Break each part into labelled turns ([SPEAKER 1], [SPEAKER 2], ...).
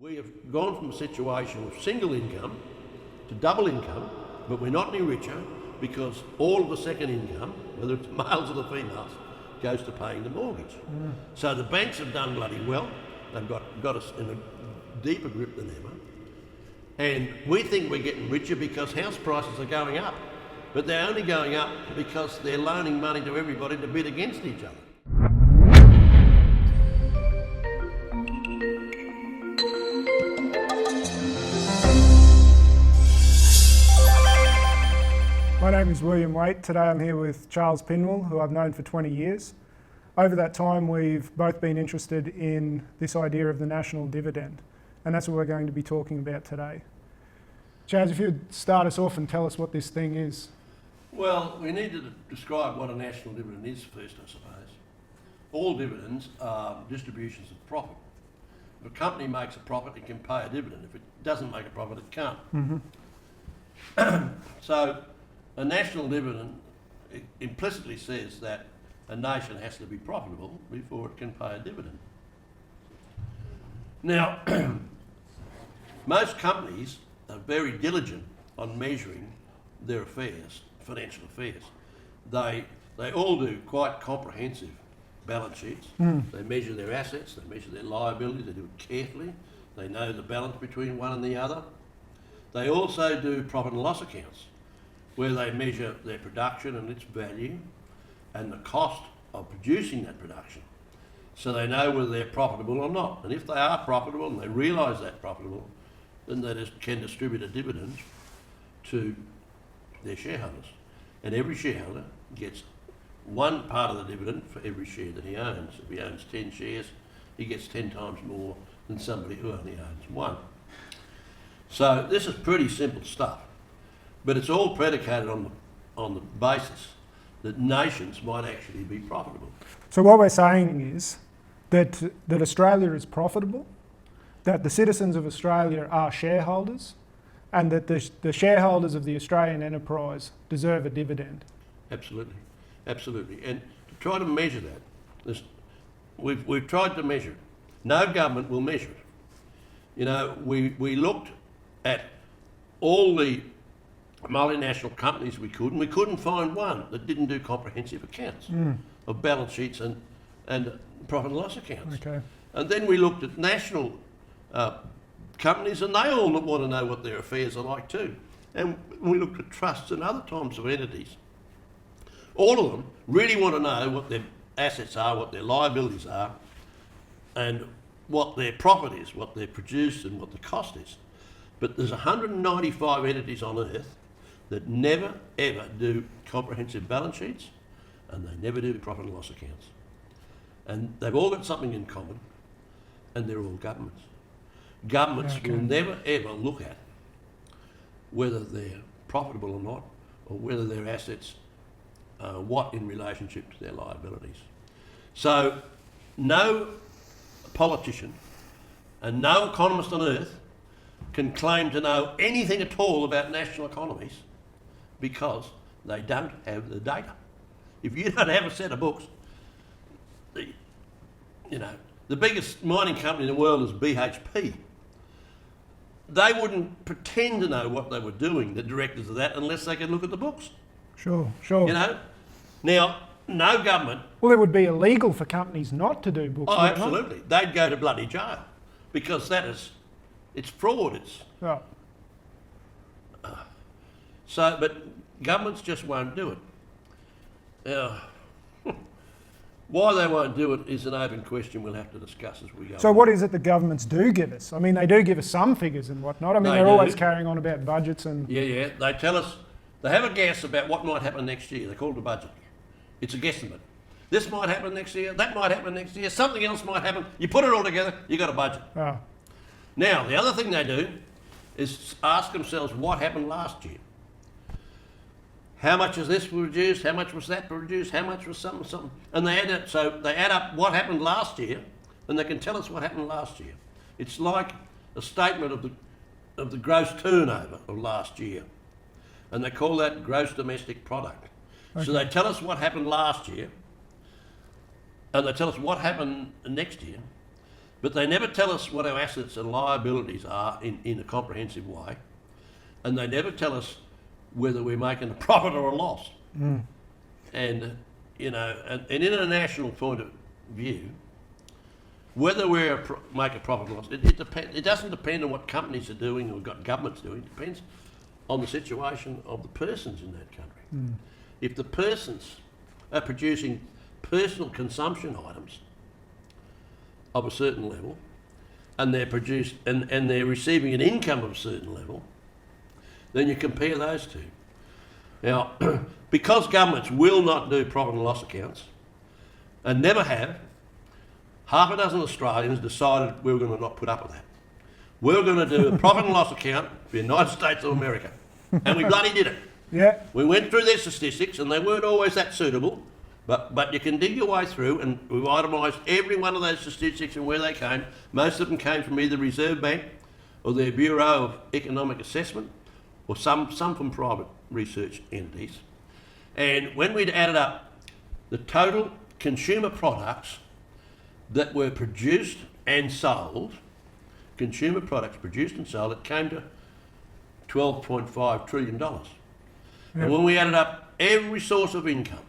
[SPEAKER 1] We have gone from a situation of single income to double income, but we're not any richer because all of the second income, whether it's males or the females, goes to paying the mortgage. So the banks have done bloody well. They've got us in a deeper grip than ever. And we think we're getting richer because house prices are going up. But they're only going up because they're loaning money to everybody to bid against each other.
[SPEAKER 2] My name is William Waite. Today I'm here with Charles Pinwell, who I've known for 20 years. Over that time we've both been interested in this idea of the National Dividend, and that's what we're going to be talking about today. Charles, if you'd start us off and tell us what this thing is.
[SPEAKER 1] Well, we need to describe what a national dividend is first, I suppose. All dividends are distributions of profit. If a company makes a profit, it can pay a dividend. If it doesn't make a profit, it can't. So a national dividend implicitly says that a nation has to be profitable before it can pay a dividend. Now, most companies are very diligent on measuring their affairs, financial affairs. They all do quite comprehensive balance sheets. They measure their assets, they measure their liabilities, they do it carefully. They know the balance between one and the other. They also do profit and loss accounts, where they measure their production and its value and the cost of producing that production. So they know whether they're profitable or not. And if they are profitable and they realise they're profitable, then they can distribute a dividend to their shareholders. And every shareholder gets one part of the dividend for every share that he owns. If he owns 10 shares, he gets 10 times more than somebody who only owns one. So this is pretty simple stuff, but it's all predicated on the basis that nations might actually be profitable.
[SPEAKER 2] So what we're saying is that Australia is profitable, that the citizens of Australia are shareholders, and that the shareholders of the Australian enterprise deserve a dividend.
[SPEAKER 1] Absolutely, absolutely. And to try to measure that, we've tried to measure it. No government will measure it. You know, we looked at all the multinational companies we could, and we couldn't find one that didn't do comprehensive accounts of balance sheets and profit and loss accounts.
[SPEAKER 2] Okay.
[SPEAKER 1] And then we looked at national companies, and they all want to know what their affairs are like too. And we looked at trusts and other types of entities. All of them really want to know what their assets are, what their liabilities are, and what their profit is, what they produce and what the cost is. But there's 195 entities on earth that never ever do comprehensive balance sheets, and they never do profit and loss accounts. And they've all got something in common, and they're all governments. Governments will never ever look at whether they're profitable or not, or whether their assets are what in relationship to their liabilities. So no politician and no economist on earth can claim to know anything at all about national economies because they don't have the data. If you don't have a set of books, the biggest mining company in the world is BHP. They wouldn't pretend to know what they were doing, the directors of that, unless they could look at the books.
[SPEAKER 2] Sure.
[SPEAKER 1] You know? Now, no government...
[SPEAKER 2] Well, it would be illegal for companies not to do books.
[SPEAKER 1] Oh, absolutely. They'd go to bloody jail because it's fraud. It's...
[SPEAKER 2] Right.
[SPEAKER 1] But governments just won't do it. Now, why they won't do it is an open question we'll have to discuss as we go.
[SPEAKER 2] So what is it the governments do give us? I mean, they do give us some figures and whatnot. I mean, they're always carrying on about budgets and...
[SPEAKER 1] Yeah. They tell us, they have a guess about what might happen next year. They call it a budget. It's a guesstimate. This might happen next year, that might happen next year, something else might happen. You put it all together, you got a budget.
[SPEAKER 2] Oh.
[SPEAKER 1] Now, the other thing they do is ask themselves what happened last year. How much was this produced? How much was that produced? How much was something? And they add it. So they add up what happened last year, and they can tell us what happened last year. It's like a statement of the gross turnover of last year, and they call that gross domestic product. Okay. So they tell us what happened last year, and they tell us what happened next year, But they never tell us what our assets and liabilities are in a comprehensive way. And they never tell us whether we're making a profit or a loss. And, you know, and in a national point of view, whether we make a profit or loss, it doesn't depend on what companies are doing or what governments doing. It depends on the situation of the persons in that country. If the persons are producing personal consumption items of a certain level, and they're receiving an income of a certain level, then you compare those two. Now, because governments will not do profit and loss accounts, and never have, half a dozen Australians decided we were going to not put up with that. We're going to do a profit and loss account for the United States of America. And we bloody did it.
[SPEAKER 2] Yeah.
[SPEAKER 1] We went through their statistics, and they weren't always that suitable, but you can dig your way through, and we've itemised every one of those statistics and where they came. Most of them came from either Reserve Bank or their Bureau of Economic Assessment, or some from private research entities. And when we'd added up the total consumer products that were produced and sold, consumer products produced and sold, it came to $12.5 trillion.
[SPEAKER 2] Yeah.
[SPEAKER 1] And when we added up every source of income,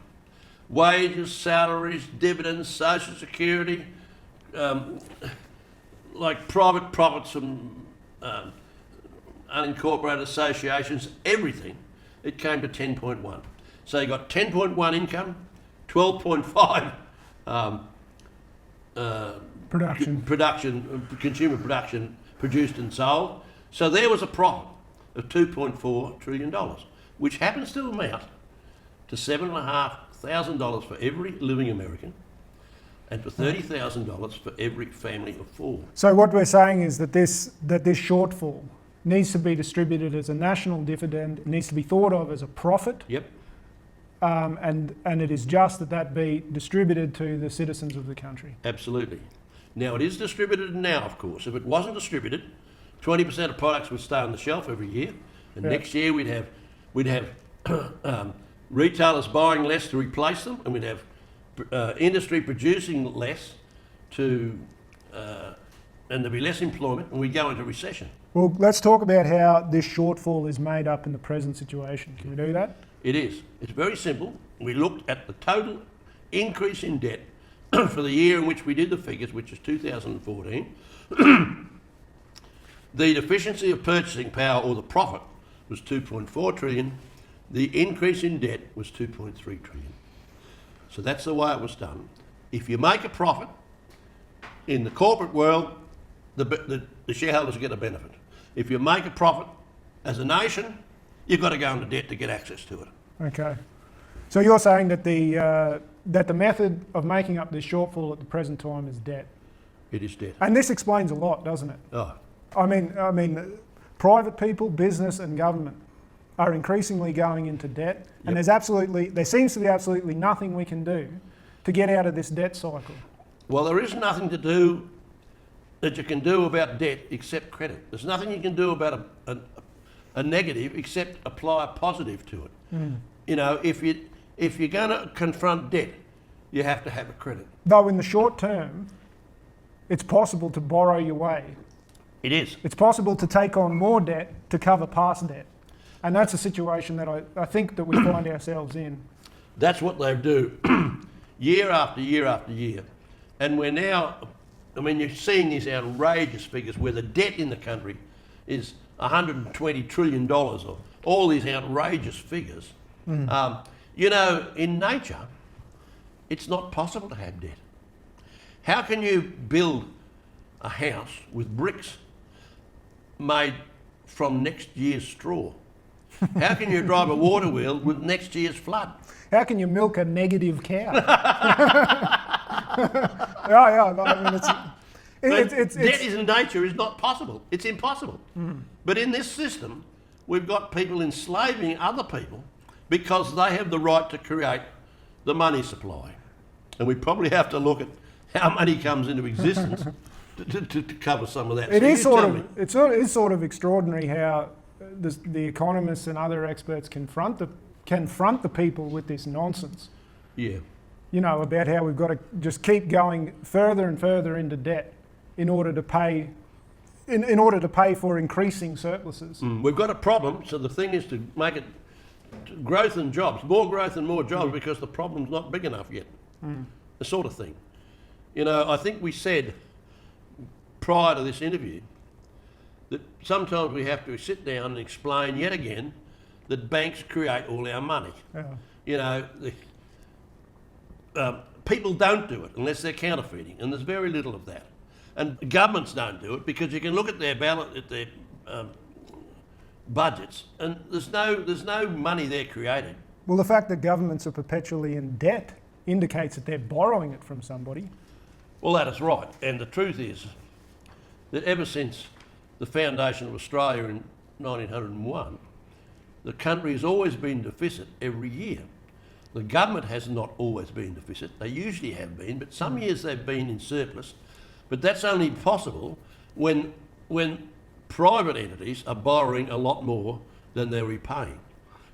[SPEAKER 1] wages, salaries, dividends, social security, like private profits from unincorporated associations, everything, it came to 10.1. So you got 10.1 income, 12.5 consumer production produced and sold. So there was a profit of $2.4 trillion, which happens to amount to $7,500 for every living American and for $30,000 for every family of four.
[SPEAKER 2] So what we're saying is that this shortfall needs to be distributed as a national dividend. It needs to be thought of as a profit.
[SPEAKER 1] Yep.
[SPEAKER 2] And it is just that be distributed to the citizens of the country.
[SPEAKER 1] Absolutely. Now it is distributed now, of course. If it wasn't distributed, 20% of products would stay on the shelf every year, and next year we'd have retailers buying less to replace them, and we'd have industry producing less and there'd be less employment, and we'd go into recession.
[SPEAKER 2] Well, let's talk about how this shortfall is made up in the present situation. Can we do that?
[SPEAKER 1] It is. It's very simple. We looked at the total increase in debt for the year in which we did the figures, which is 2014. The deficiency of purchasing power, or the profit, was 2.4 trillion. The increase in debt was 2.3 trillion. So that's the way it was done. If you make a profit in the corporate world, the shareholders get a benefit. If you make a profit as a nation, you've got to go into debt to get access to it.
[SPEAKER 2] Okay. So you're saying that the method of making up this shortfall at the present time is debt.
[SPEAKER 1] It is debt.
[SPEAKER 2] And this explains a lot, doesn't it?
[SPEAKER 1] Oh.
[SPEAKER 2] I mean, private people, business and government are increasingly going into debt, and there seems to be absolutely nothing we can do to get out of this debt cycle.
[SPEAKER 1] Well, there is nothing that you can do about debt except credit. There's nothing you can do about a negative except apply a positive to it. You know, if you're going to confront debt, you have to have a credit.
[SPEAKER 2] Though in the short term, it's possible to borrow your way.
[SPEAKER 1] It is.
[SPEAKER 2] It's possible to take on more debt to cover past debt. And that's a situation that I think that we find ourselves in.
[SPEAKER 1] That's what they do year after year after year. And we're now, I mean, you're seeing these outrageous figures where the debt in the country is $120 trillion, or all these outrageous figures. You know, in nature, it's not possible to have debt. How can you build a house with bricks made from next year's straw? How can you drive a water wheel with next year's flood?
[SPEAKER 2] How can you milk a negative cow?
[SPEAKER 1] Debt in nature is not possible. It's impossible. But in this system, we've got people enslaving other people because they have the right to create the money supply. And we probably have to look at how money comes into existence to cover some of that.
[SPEAKER 2] It is sort of extraordinary how the economists and other experts confront the people with this nonsense.
[SPEAKER 1] Yeah.
[SPEAKER 2] You know, about how we've got to just keep going further and further into debt. in order to pay in order to pay for increasing surpluses.
[SPEAKER 1] We've got a problem, so the thing is to make it growth and jobs, more growth and more jobs, because the problem's not big enough yet. The sort of thing. You know, I think we said prior to this interview that sometimes we have to sit down and explain yet again that banks create all our money.
[SPEAKER 2] Yeah.
[SPEAKER 1] You know, people don't do it unless they're counterfeiting, and there's very little of that. And governments don't do it because you can look at their budgets, and there's no money there created.
[SPEAKER 2] Well, the fact that governments are perpetually in debt indicates that they're borrowing it from somebody.
[SPEAKER 1] Well, that is right. And the truth is that ever since the foundation of Australia in 1901, the country has always been in deficit every year. The government has not always been in deficit. They usually have been, but some years they've been in surplus. But that's only possible when private entities are borrowing a lot more than they're repaying.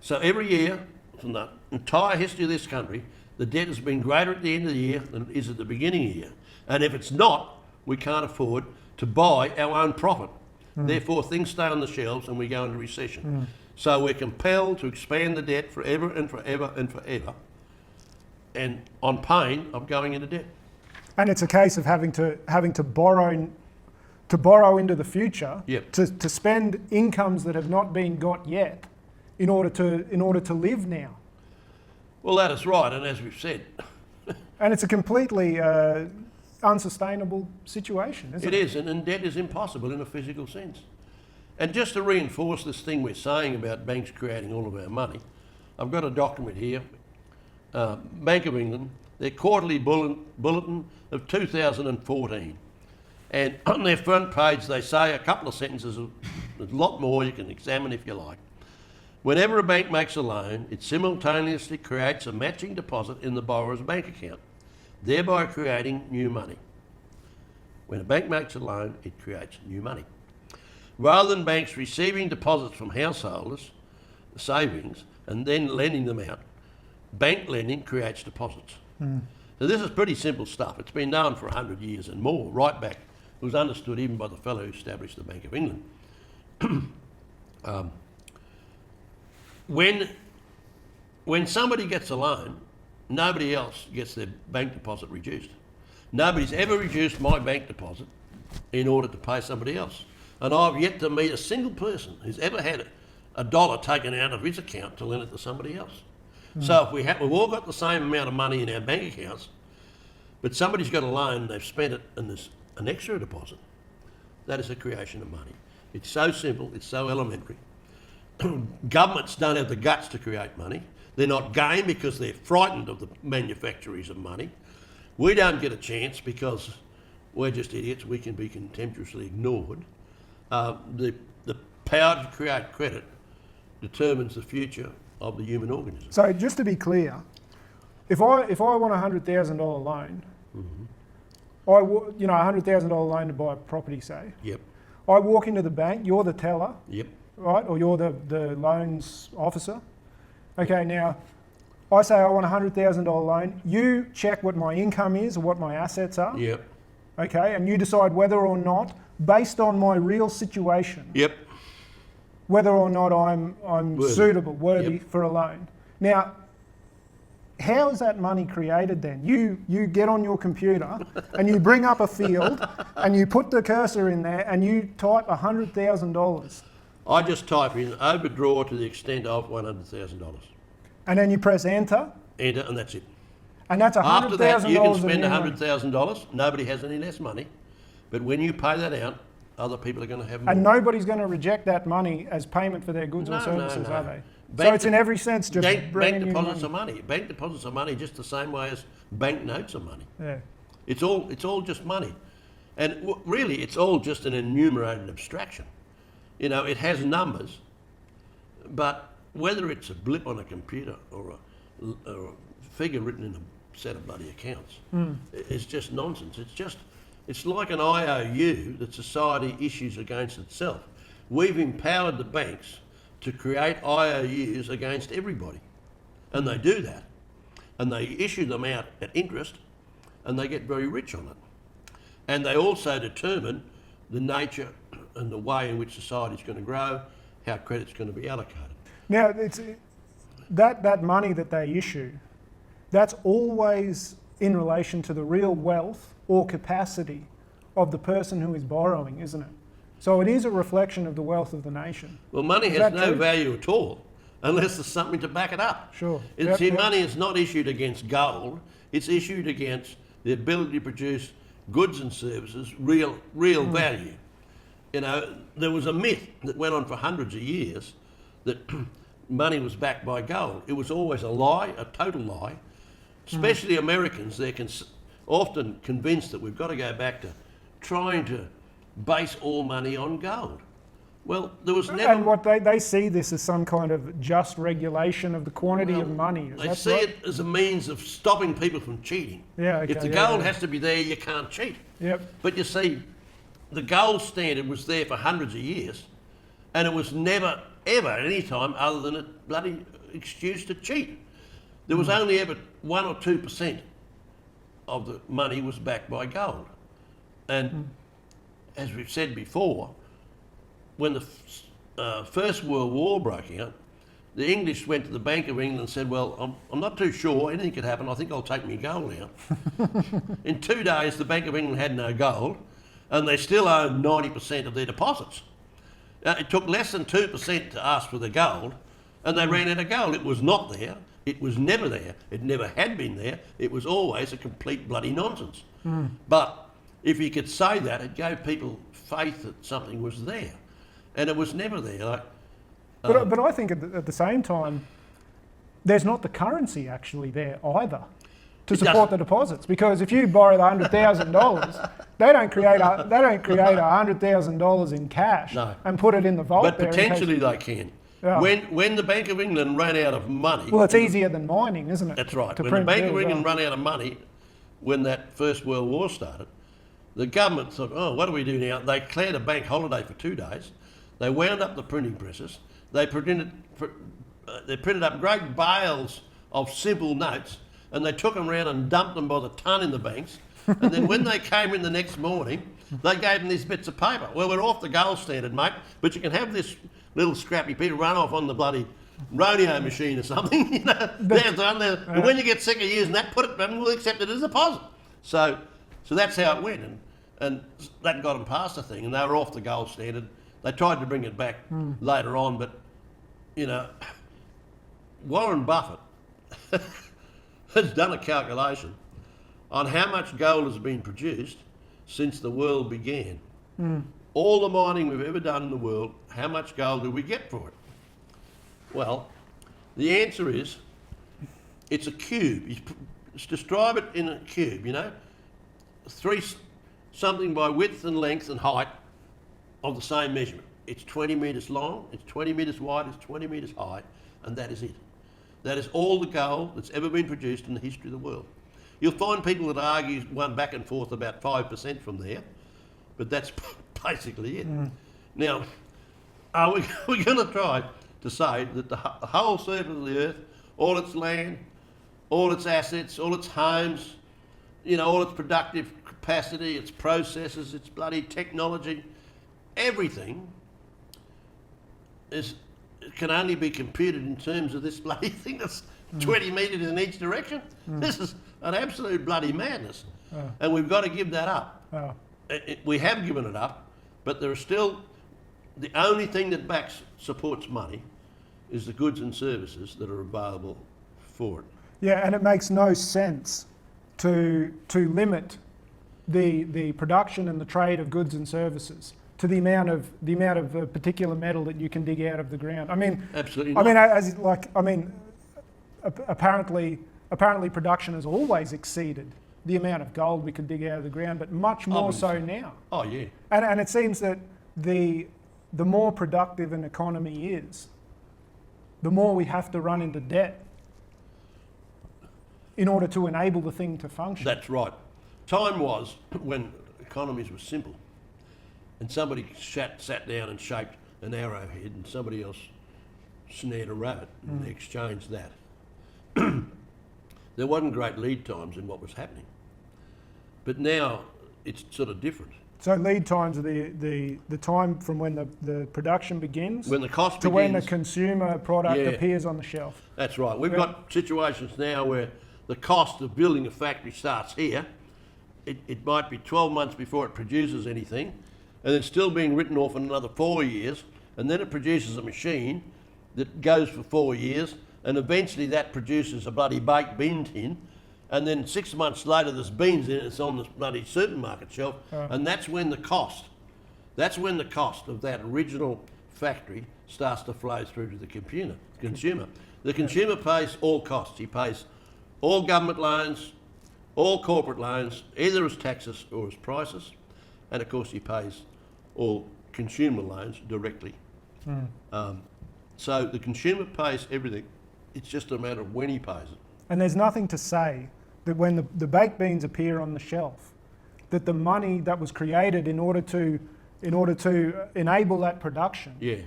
[SPEAKER 1] So every year, from the entire history of this country, the debt has been greater at the end of the year than it is at the beginning of the year. And if it's not, we can't afford to buy our own profit. Therefore, things stay on the shelves and we go into recession. So we're compelled to expand the debt forever and forever and forever, and on pain of going into debt.
[SPEAKER 2] And it's a case of having to borrow into the future,
[SPEAKER 1] Yep.
[SPEAKER 2] to spend incomes that have not been got yet in order to live now.
[SPEAKER 1] Well, that is right, and as we've said,
[SPEAKER 2] And it's a completely unsustainable situation, isn't it?
[SPEAKER 1] it is, and debt is impossible in a physical sense. And just to reinforce this thing we're saying about banks creating all of our money, I've got a document here, Bank of England, their quarterly bulletin of 2014. And on their front page they say a couple of sentences, there's a lot more you can examine if you like. Whenever a bank makes a loan, it simultaneously creates a matching deposit in the borrower's bank account, thereby creating new money. When a bank makes a loan, it creates new money. Rather than banks receiving deposits from householders, savings, and then lending them out, bank lending creates deposits. So this is pretty simple stuff. It's been known for 100 years and more, right back. It was understood even by the fellow who established the Bank of England. When somebody gets a loan, nobody else gets their bank deposit reduced. Nobody's ever reduced my bank deposit in order to pay somebody else. And I've yet to meet a single person who's ever had a dollar taken out of his account to lend it to somebody else. So if we've all got the same amount of money in our bank accounts, but somebody's got a loan and they've spent it and there's an extra deposit, that is a creation of money. It's so simple, it's so elementary. Governments don't have the guts to create money. They're not game because they're frightened of the manufacturers of money. We don't get a chance because we're just idiots. We can be contemptuously ignored. The power to create credit determines the future of the human organism.
[SPEAKER 2] So just to be clear, if I want a $100,000 loan, a $100,000 loan to buy a property, say.
[SPEAKER 1] Yep.
[SPEAKER 2] I walk into the bank. You're the teller.
[SPEAKER 1] Yep.
[SPEAKER 2] Right, or you're the loans officer. Okay, now I say I want a $100,000 loan. You check what my income is or what my assets are.
[SPEAKER 1] Yep.
[SPEAKER 2] Okay, and you decide whether or not, based on my real situation,
[SPEAKER 1] Yep.
[SPEAKER 2] whether or not I'm worthy
[SPEAKER 1] Yep.
[SPEAKER 2] for a loan. Now, how is that money created then? You get on your computer and you bring up a field and you put the cursor in there and you type $100,000.
[SPEAKER 1] I just type in overdraw to the extent of $100,000.
[SPEAKER 2] And then you press enter.
[SPEAKER 1] Enter, and that's it.
[SPEAKER 2] And that's $100,000.
[SPEAKER 1] After that, you can spend $100,000. Nobody has any less money. But when you pay that out, other people are going to have more.
[SPEAKER 2] And nobody's going to reject that money as payment for their goods or services, are they?
[SPEAKER 1] Bank
[SPEAKER 2] So it's in every sense just
[SPEAKER 1] bank
[SPEAKER 2] bringing you
[SPEAKER 1] deposits
[SPEAKER 2] money.
[SPEAKER 1] are money. Bank deposits are money just the same way as bank notes are money.
[SPEAKER 2] Yeah.
[SPEAKER 1] It's all just money. And really, it's all just an enumerated abstraction. You know, it has numbers, but whether it's a blip on a computer or a figure written in a set of bloody accounts, it's just nonsense. It's like an IOU that society issues against itself. We've empowered the banks to create IOUs against everybody, and they do that, and they issue them out at interest, and they get very rich on it. And they also determine the nature and the way in which society is going to grow, how credit's going to be allocated.
[SPEAKER 2] Now, it's that money that they issue, that's always in relation to the real wealth or capacity of the person who is borrowing, isn't it? So it is a reflection of the wealth of the nation.
[SPEAKER 1] Well, money
[SPEAKER 2] Is
[SPEAKER 1] has
[SPEAKER 2] that
[SPEAKER 1] no
[SPEAKER 2] true?
[SPEAKER 1] value at all unless there's something to back it up.
[SPEAKER 2] Sure.
[SPEAKER 1] It's,
[SPEAKER 2] Yep, yep.
[SPEAKER 1] Money is not issued against gold, it's issued against the ability to produce goods and services, real value. You know, there was a myth that went on for hundreds of years that money was backed by gold. It was always a lie, a total lie. Especially Americans, they're often convinced that we've got to go back to trying to base all money on gold. Well, there was never...
[SPEAKER 2] And what they see this as some kind of just regulation of the quantity of money. Is
[SPEAKER 1] They
[SPEAKER 2] that
[SPEAKER 1] see
[SPEAKER 2] right?
[SPEAKER 1] it as a means of stopping people from cheating.
[SPEAKER 2] Yeah, okay,
[SPEAKER 1] if the
[SPEAKER 2] yeah,
[SPEAKER 1] gold
[SPEAKER 2] yeah.
[SPEAKER 1] has to be there, you can't cheat.
[SPEAKER 2] Yep.
[SPEAKER 1] But you see, the gold standard was there for hundreds of years, and it was never, ever, at any time, other than a bloody excuse to cheat. There was only ever 1 or 2% of the money was backed by gold. And as we've said before, when the First World War broke out, the English went to the Bank of England and said, well, I'm not too sure, anything could happen, I think I'll take my gold out. In 2 days, the Bank of England had no gold, and they still owned 90% of their deposits. It took less than 2% to ask for the gold, and they ran out of gold. It was not there, it was never there, it never had been there, it was always a complete bloody nonsense. But if you could say that, it gave people faith that something was there. And it was never there. Like,
[SPEAKER 2] But I think at the same time, there's not the currency actually there either to support the deposits. Because if you borrow the $100,000, they don't create $100,000 in cash and put it in the vault.
[SPEAKER 1] but
[SPEAKER 2] there
[SPEAKER 1] potentially they can.
[SPEAKER 2] Yeah.
[SPEAKER 1] When the Bank of England ran out of money...
[SPEAKER 2] Well, it's easier than mining, isn't it?
[SPEAKER 1] That's right.
[SPEAKER 2] To
[SPEAKER 1] When the
[SPEAKER 2] print
[SPEAKER 1] Bank of
[SPEAKER 2] bills,
[SPEAKER 1] England ran out of money, when that First World War started, the government thought, oh, what do we do now? They declared a bank holiday for 2 days. They wound up the printing presses. They printed up great bales of simple notes, and they took them around and dumped them by the ton in the banks. And then when they came in the next morning, they gave them these bits of paper. Well, we're off the gold standard, mate, but you can have this little scrappy bit run off on the bloody rodeo machine or something. You know, there's one there. And when you get sick of using that, put it, and we'll accept it as a deposit. So that's how it went, and that got them past the thing, and they were off the gold standard. They tried to bring it back later on, but, you know, Warren Buffett has done a calculation on how much gold has been produced since the world began. All the mining we've ever done in the world, how much gold do we get for it? Well, the answer is, it's a cube. Just describe it in a cube, you know, something by width and length and height of the same measurement. It's 20 metres long, it's 20 metres wide, it's 20 metres high, and that is it. That is all the gold that's ever been produced in the history of the world. You'll find people that argue one back and forth about 5% from there, but that's basically it. Now, are we going to try to say that the whole surface of the earth, all its land, all its assets, all its homes, you know, all its productive capacity, its processes, its bloody technology, everything can only be computed in terms of this bloody thing that's 20 metres in each direction? This is an absolute bloody madness. And we've got to give that up. We have given it up, but there are still, the only thing that supports money is the goods and services that are available for it.
[SPEAKER 2] Yeah, and it makes no sense to limit the production and the trade of goods and services to the amount of a particular metal that you can dig out of the ground. I mean,
[SPEAKER 1] absolutely
[SPEAKER 2] not.
[SPEAKER 1] Not.
[SPEAKER 2] I mean, apparently production has always exceeded the amount of gold we could dig out of the ground, but much more so now.
[SPEAKER 1] Oh yeah.
[SPEAKER 2] And it seems that the more productive an economy is, the more we have to run into debt in order to enable the thing to function.
[SPEAKER 1] That's right. Time was when economies were simple, and somebody sat down and shaped an arrowhead, and somebody else snared a rabbit, and they exchanged that. There wasn't great lead times in what was happening. But now it's sort of different.
[SPEAKER 2] So lead times are the time from when the production begins
[SPEAKER 1] When the cost
[SPEAKER 2] to
[SPEAKER 1] begins,
[SPEAKER 2] when the consumer product
[SPEAKER 1] Yeah.
[SPEAKER 2] appears on the shelf.
[SPEAKER 1] that's right. We've
[SPEAKER 2] Yeah.
[SPEAKER 1] got situations now where the cost of building a factory starts here. It might be 12 months before it produces anything, and it's still being written off in another 4 years, and then it produces a machine that goes for 4 years, and eventually that produces a bloody baked bean tin, and then 6 months later there's beans in it, it's on the bloody supermarket shelf, and that's when the cost of that original factory starts to flow through to the consumer. The consumer pays all costs. He pays all government loans, all corporate loans, either as taxes or as prices, and of course he pays all consumer loans directly. So the consumer pays everything. It's just a matter of when he pays it.
[SPEAKER 2] And there's nothing to say that when the baked beans appear on the shelf, that the money that was created in order to enable that production
[SPEAKER 1] Yeah.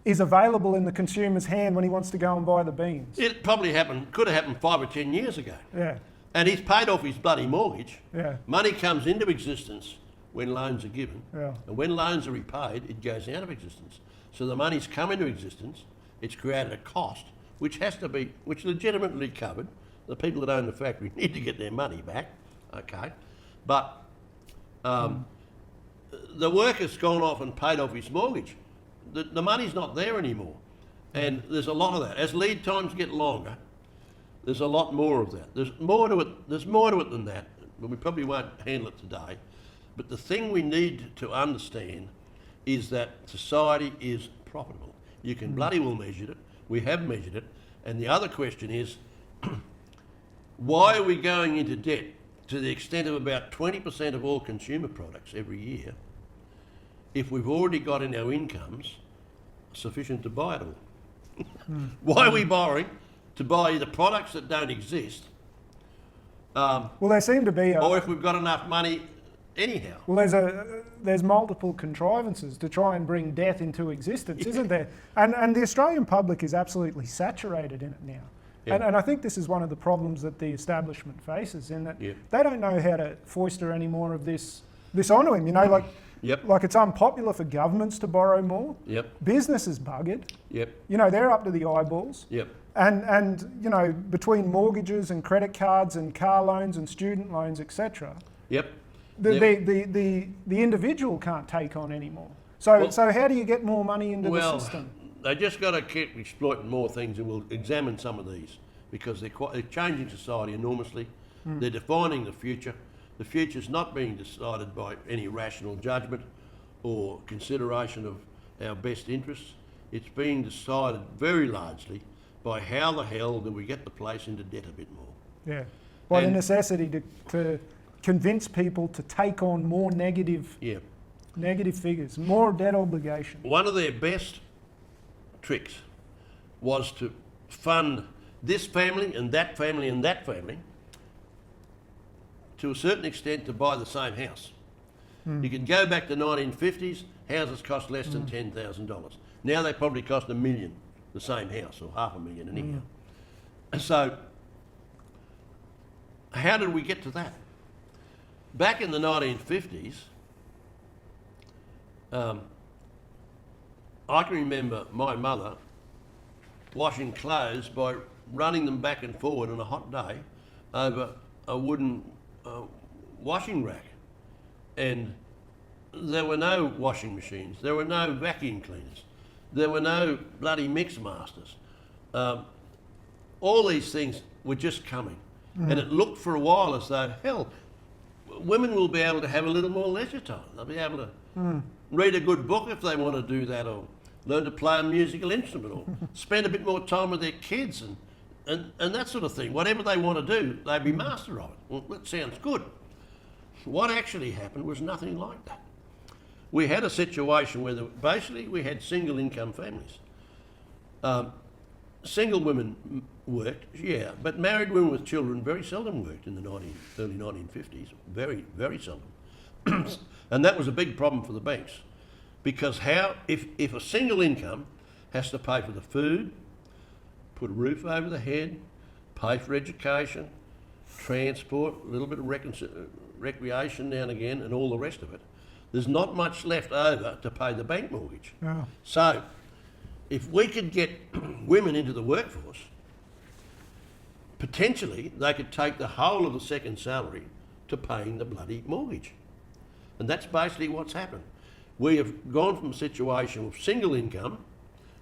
[SPEAKER 2] is available in the consumer's hand when he wants to go and buy the beans.
[SPEAKER 1] It probably could have happened 5 or 10 years ago.
[SPEAKER 2] Yeah,
[SPEAKER 1] And he's paid off his bloody mortgage.
[SPEAKER 2] yeah,
[SPEAKER 1] Money comes into existence when loans are given.
[SPEAKER 2] yeah.
[SPEAKER 1] And when loans are repaid, it goes out of existence. So the money's come into existence, it's created a cost, which legitimately covered. The people that own the factory need to get their money back, okay? But the worker's gone off and paid off his mortgage. The money's not there anymore. And there's a lot of that. As lead times get longer, there's a lot more of that. There's more to it than that, but we probably won't handle it today. But the thing we need to understand is that society is profitable. You can bloody well measure it. We have measured it. And the other question is, why are we going into debt to the extent of about 20% of all consumer products every year if we've already got in our incomes sufficient to buy it all? Why are we borrowing to buy the products that don't exist,
[SPEAKER 2] Well, there seem to be
[SPEAKER 1] or if we've got enough money anyhow?
[SPEAKER 2] well, there's multiple contrivances to try and bring death into existence, isn't there? And the Australian public is absolutely saturated in it now.
[SPEAKER 1] Yeah.
[SPEAKER 2] And I think this is one of the problems that the establishment faces, in that
[SPEAKER 1] Yeah.
[SPEAKER 2] they don't know how to foster any more of this onto him. You know, like
[SPEAKER 1] Yep.
[SPEAKER 2] like it's unpopular for governments to borrow more.
[SPEAKER 1] Yep.
[SPEAKER 2] Business is buggered.
[SPEAKER 1] Yep.
[SPEAKER 2] You know, they're up to the eyeballs.
[SPEAKER 1] Yep.
[SPEAKER 2] And you know, between mortgages and credit cards and car loans and student loans, etc.,
[SPEAKER 1] Yep.
[SPEAKER 2] the individual can't take on anymore. So how do you get more money into the system?
[SPEAKER 1] They just got to keep exploiting more things, and we'll examine some of these because they're changing society enormously. They're defining the future. The future's not being decided by any rational judgment or consideration of our best interests. It's being decided very largely by how the hell do we get the place into debt a bit more.
[SPEAKER 2] Yeah, by the
[SPEAKER 1] And-
[SPEAKER 2] necessity to convince people to take on more negative
[SPEAKER 1] Yeah.
[SPEAKER 2] figures, more debt obligation.
[SPEAKER 1] One of their best tricks was to fund this family and that family and that family to a certain extent to buy the same house. You can go back to 1950s, houses cost less than $10,000. Now they probably cost $1 million, the same house, or $500,000 anyhow. And so, how did we get to that? Back in the 1950s, I can remember my mother washing clothes by running them back and forward on a hot day over a wooden washing rack. And there were no washing machines, there were no vacuum cleaners, there were no bloody mix masters. All these things were just coming. And it looked for a while as though, hell, women will be able to have a little more leisure time. They'll be able to read a good book if they want to do that, or learn to play a musical instrument, or spend a bit more time with their kids and that sort of thing. Whatever they want to do, they'd be master of it. Well, that sounds good. What actually happened was nothing like that. We had a situation where basically we had single income families. Single women worked, yeah, but married women with children very seldom worked in the early 1950s, very, very seldom. And that was a big problem for the banks, because if a single income has to pay for the food, put a roof over the head, pay for education, transport, a little bit of recreation now and again, and all the rest of it. There's not much left over to pay the bank mortgage.
[SPEAKER 2] Oh.
[SPEAKER 1] So, if we could get women into the workforce, potentially they could take the whole of the second salary to paying the bloody mortgage. And that's basically what's happened. We have gone from a situation of single income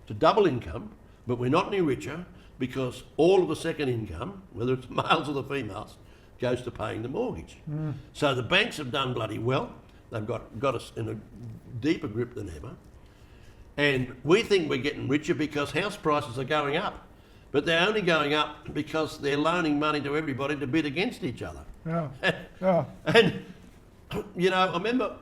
[SPEAKER 1] to double income, but we're not any richer because all of the second income, whether it's males or the females, goes to paying the mortgage. So the banks have done bloody well. They've got us in a deeper grip than ever. And we think we're getting richer because house prices are going up. But they're only going up because they're loaning money to everybody to bid against each other.
[SPEAKER 2] Yeah. Yeah.
[SPEAKER 1] And, you know, I remember.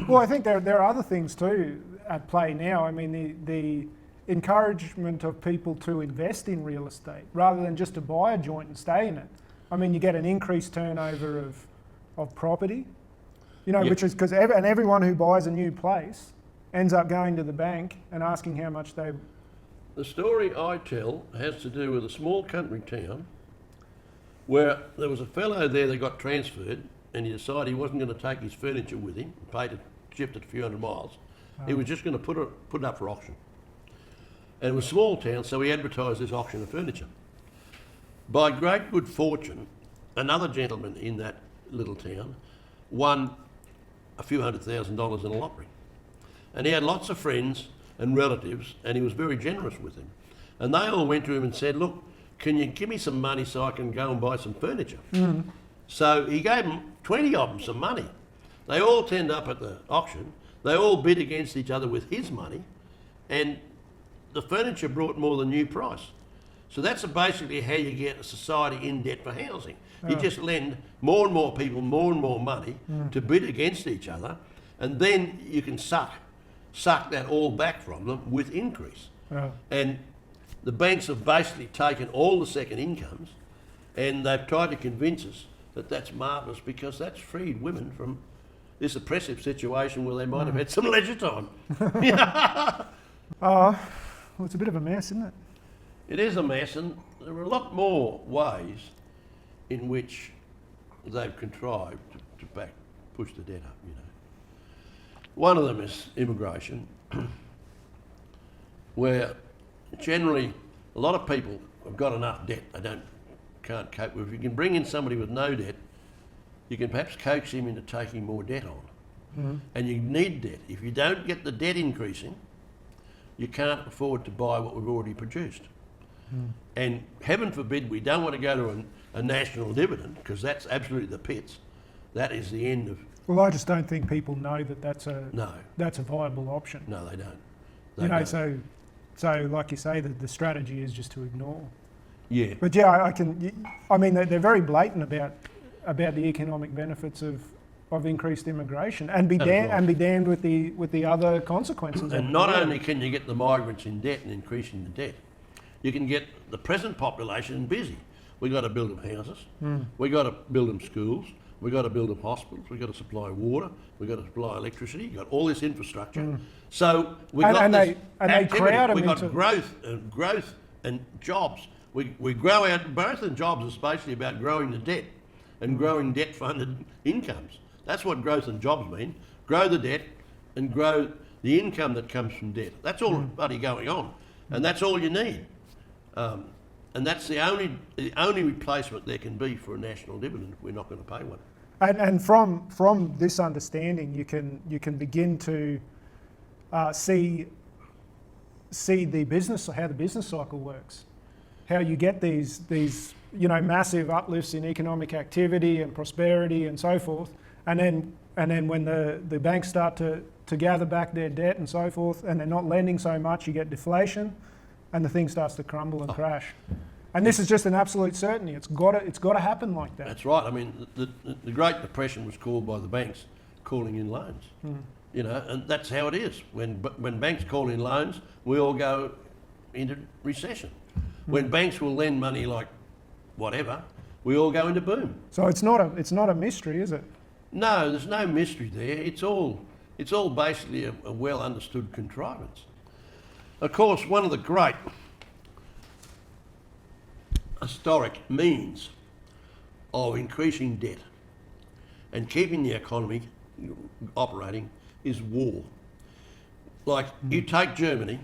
[SPEAKER 2] Well, I think there are other things too at play now. I mean, the encouragement of people to invest in real estate rather than just to buy a joint and stay in it. I mean, you get an increased turnover of property, you know,
[SPEAKER 1] Yep.
[SPEAKER 2] which is because everyone who buys a new place ends up going to the bank and asking how much they.
[SPEAKER 1] The story I tell has to do with a small country town where there was a fellow there that got transferred and he decided he wasn't going to take his furniture with him, paid it, shipped it a few hundred miles. He was just going to put it up for auction. And it was a small town, so he advertised this auction of furniture. By great good fortune, another gentleman in that little town won a few $100,000 in a lottery. And he had lots of friends and relatives, and he was very generous with them. And they all went to him and said, look, can you give me some money so I can go and buy some furniture? So he gave them, 20 of them, some money. They all turned up at the auction. They all bid against each other with his money, and the furniture brought more than new price. So that's basically how you get a society in debt for housing. You just lend more and more people more and more money to bid against each other, and then you can suck that all back from them with increase. And the banks have basically taken all the second incomes, and they've tried to convince us that that's marvellous because that's freed women from this oppressive situation where they might have had some leisure time.
[SPEAKER 2] Well, it's a bit of a mess, isn't it?
[SPEAKER 1] It is a mess, and there are a lot more ways in which they've contrived to push the debt up, you know. One of them is immigration, where generally a lot of people have got enough debt they can't cope with. If you can bring in somebody with no debt, you can perhaps coax him into taking more debt on. And you need debt. If you don't get the debt increasing, you can't afford to buy what we've already produced. And heaven forbid we don't want to go to a national dividend, because that's absolutely the pits. That is the end of...
[SPEAKER 2] Well, I just don't think people know that that's a viable option.
[SPEAKER 1] No, they don't.
[SPEAKER 2] You know, so like you say, the strategy is just to ignore.
[SPEAKER 1] Yeah.
[SPEAKER 2] But yeah, I mean, they're very blatant about the economic benefits of increased immigration, and be damned with the other consequences.
[SPEAKER 1] And not only can you get the migrants in debt and increasing the debt, you can get the present population busy. We've got to build them houses, we've got to build them schools, we've got to build them hospitals, we've got to supply water, we've got to supply electricity, you've got all this infrastructure. So we've got this activity, we've got growth and jobs. We grow our growth and jobs is basically about growing the debt and growing debt-funded incomes. That's what growth and jobs mean. Grow the debt and grow the income that comes from debt. That's all bloody going on, and that's all you need. And that's the only replacement there can be for a national dividend if we're not going to pay one.
[SPEAKER 2] And from this understanding, you can begin to see the business, how the business cycle works, how you get these massive uplifts in economic activity and prosperity and so forth, and then when the banks start to gather back their debt and so forth, and they're not lending so much, you get deflation, and the thing starts to crumble and crash. And this is just an absolute certainty. It's got to happen like that.
[SPEAKER 1] That's right. I mean, the Great Depression was called by the banks calling in loans. You know, and that's how it is. When banks call in loans, we all go into recession. When banks will lend money like whatever, we all go into boom.
[SPEAKER 2] So it's not a mystery, is it?
[SPEAKER 1] No, there's no mystery there. It's all basically a well understood contrivance. Of course, one of the great historic means of increasing debt and keeping the economy operating is war. Like, you take Germany,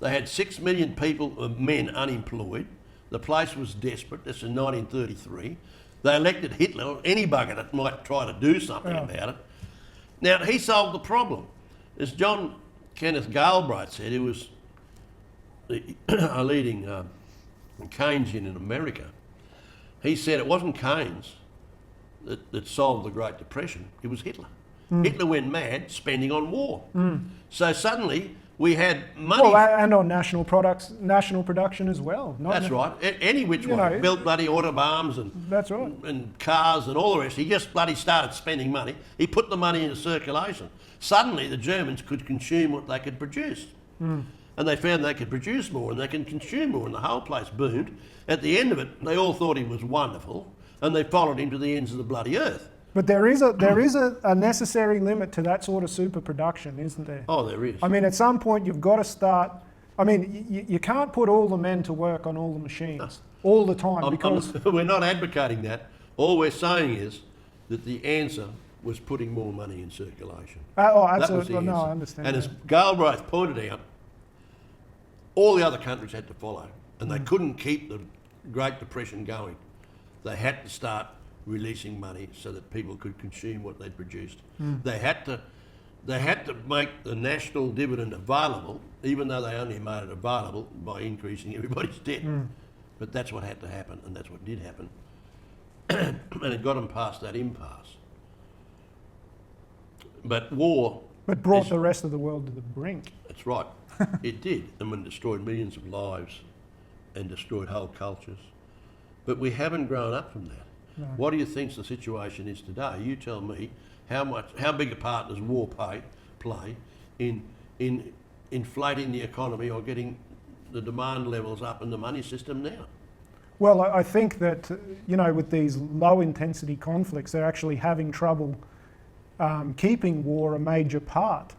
[SPEAKER 1] they had 6 million people, men unemployed. The place was desperate. That's in 1933. They elected Hitler, or any bugger that might try to do something about it. Now, he solved the problem. As John Kenneth Galbraith said, who was a leading Keynesian in America, he said it wasn't Keynes that solved the Great Depression, it was Hitler. Hitler went mad spending on war. So suddenly we had money.
[SPEAKER 2] Well, and on national production as well.
[SPEAKER 1] That's right. Any which way. Built bloody autobahns and
[SPEAKER 2] that's right.
[SPEAKER 1] And cars and all the rest. He just bloody started spending money. He put the money into circulation. Suddenly the Germans could consume what they could produce. And they found they could produce more and they can consume more, and the whole place boomed. At the end of it, they all thought he was wonderful, and they followed him to the ends of the bloody earth.
[SPEAKER 2] But there is a necessary limit to that sort of super production, isn't there?
[SPEAKER 1] Oh, there is.
[SPEAKER 2] I mean, at some point you've got to start. I mean, you can't put all the men to work on all the machines all the time because
[SPEAKER 1] we're not advocating that. All we're saying is that the answer was putting more money in circulation.
[SPEAKER 2] Absolutely. No, I understand.
[SPEAKER 1] And as Galbraith pointed out, all the other countries had to follow, and they couldn't keep the Great Depression going. They had to start releasing money so that people could consume what they'd produced. They had to make the national dividend available, even though they only made it available by increasing everybody's debt. But that's what had to happen, and that's what did happen. And it got them past that impasse. But war...
[SPEAKER 2] But brought the rest of the world to the brink.
[SPEAKER 1] That's right. It did, and it destroyed millions of lives and destroyed whole cultures. But we haven't grown up from that. No. What do you think the situation is today? You tell me how big a part does war play in inflating the economy or getting the demand levels up in the money system now?
[SPEAKER 2] Well, I think that, with these low intensity conflicts, they're actually having trouble keeping war a major part,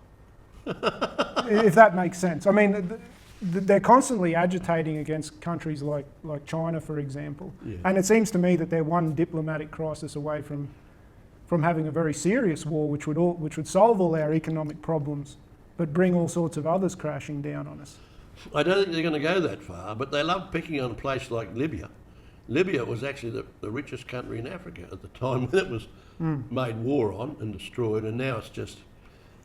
[SPEAKER 2] if that makes sense. I mean, they're constantly agitating against countries like China, for example. Yeah. And it seems to me that they're one diplomatic crisis away from having a very serious war, which would solve all our economic problems, but bring all sorts of others crashing down on us.
[SPEAKER 1] I don't think they're going to go that far, but they love picking on a place like Libya. Libya was actually the richest country in Africa at the time when it was made war on and destroyed, and now it's just,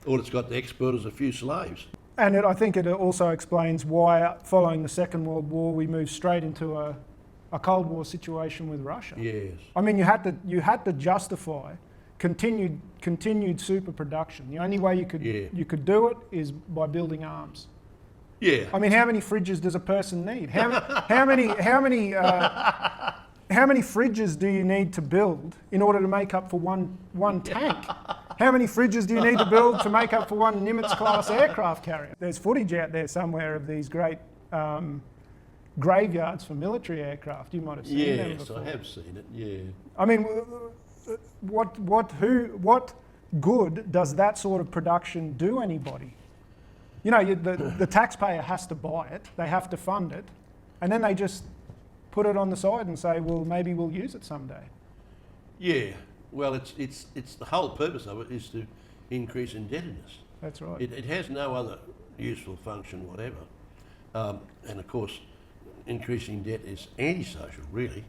[SPEAKER 1] all it's got to export is a few slaves.
[SPEAKER 2] And I think it also explains why, following the Second World War, we moved straight into a Cold War situation with Russia.
[SPEAKER 1] Yes.
[SPEAKER 2] I mean, you had to justify continued super production. The only way you could do it is by building arms.
[SPEAKER 1] Yeah.
[SPEAKER 2] I mean, how many fridges does a person need? How many fridges do you need to build in order to make up for one tank? How many fridges do you need to build to make up for one Nimitz-class aircraft carrier? There's footage out there somewhere of these great graveyards for military aircraft. You might have seen them before.
[SPEAKER 1] Yes, I have seen it, yeah.
[SPEAKER 2] I mean, what good does that sort of production do anybody? The taxpayer has to buy it, they have to fund it, and then they just put it on the side and say, well, maybe we'll use it someday. Yeah.
[SPEAKER 1] Well, it's the whole purpose of it is to increase indebtedness.
[SPEAKER 2] That's right.
[SPEAKER 1] It has no other useful function whatever. And of course, increasing debt is antisocial, really,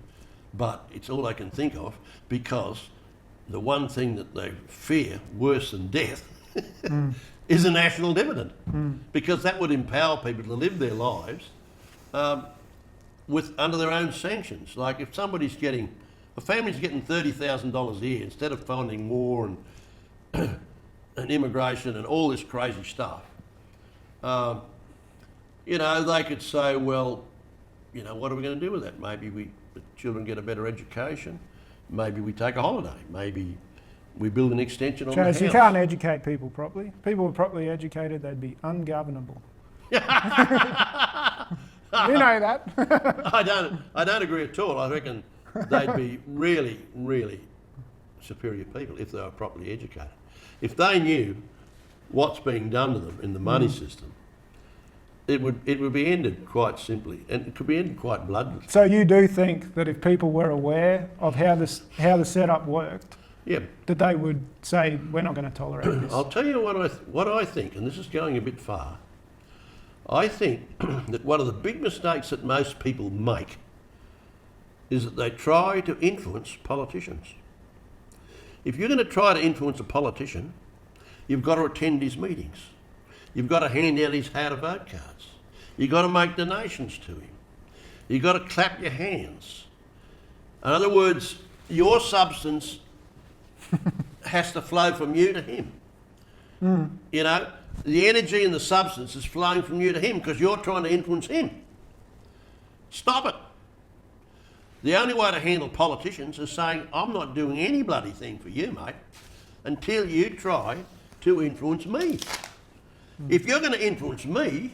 [SPEAKER 1] but it's all they can think of because the one thing that they fear worse than death is a national dividend, because that would empower people to live their lives under their own sanctions. Like if a family's getting $30,000 a year instead of funding war and immigration and all this crazy stuff, they could say, well, what are we going to do with that? Maybe the children get a better education. Maybe we take a holiday. Maybe we build an extension on the house.
[SPEAKER 2] You can't educate people properly. If people were properly educated, they'd be ungovernable. You know that.
[SPEAKER 1] I don't agree at all. I reckon they'd be really, really superior people if they were properly educated. If they knew what's being done to them in the money system, it would be ended quite simply, and it could be ended quite bloodless.
[SPEAKER 2] So you do think that if people were aware of how the setup worked,
[SPEAKER 1] Yeah.
[SPEAKER 2] that they would say, we're not going to tolerate this?
[SPEAKER 1] I'll tell you what I think, and this is going a bit far. I think that one of the big mistakes that most people make is that they try to influence politicians. If you're going to try to influence a politician, you've got to attend his meetings. You've got to hand out his how to vote cards. You've got to make donations to him. You've got to clap your hands. In other words, your substance has to flow from you to him. You know, the energy and the substance is flowing from you to him because you're trying to influence him. Stop it. The only way to handle politicians is saying, I'm not doing any bloody thing for you, mate, until you try to influence me. If you're going to influence me,